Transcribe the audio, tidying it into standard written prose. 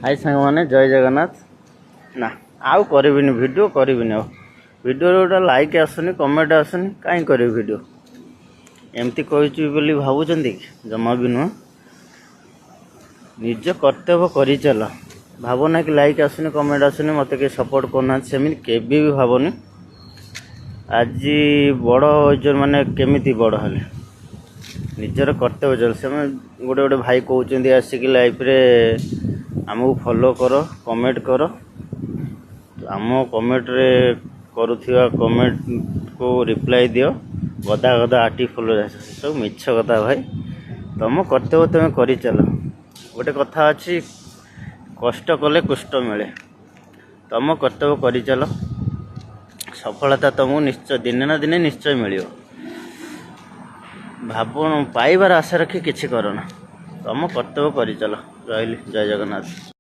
हाय सांग मैंने जय जगन्नाथ ना आउ करबिनी वीडियो करबिनी वीडियो गोटे लाइक आसुनी कमेंट आसुनी कहीं कर वीडियो एमती कही भावुं जमा भी नुह निज कर्तव्य कर चल भावना कि लाइक आसुनी कमेंट आसुनी मत के सपोर्ट करना सेमती केबी भी भावनी आज बड़ जो माने केमिति बड़ हेले निजर कर्तव्य चल से गोटे गोटे भाई कहते आसिक लाइफ रे आमको फॉलो करो कमेंट करो आम कमेंट रे करुथिबा कमेंट को रिप्लाई दियो गदा गदा आटी फुल सब मिछ कथा भाई तुम कर्तव्य तुम कर चल गोटे कथा अच्छी कष्ट कले कुष्ट मिले तुम कर्तव्य कर चल सफलता तुमको निश्चय दिने ना दिने निश्चय मिल भाव पाइबार आशा रखी किसी करना तुम कर्तव्य कर चल रही जय जगन्नाथ।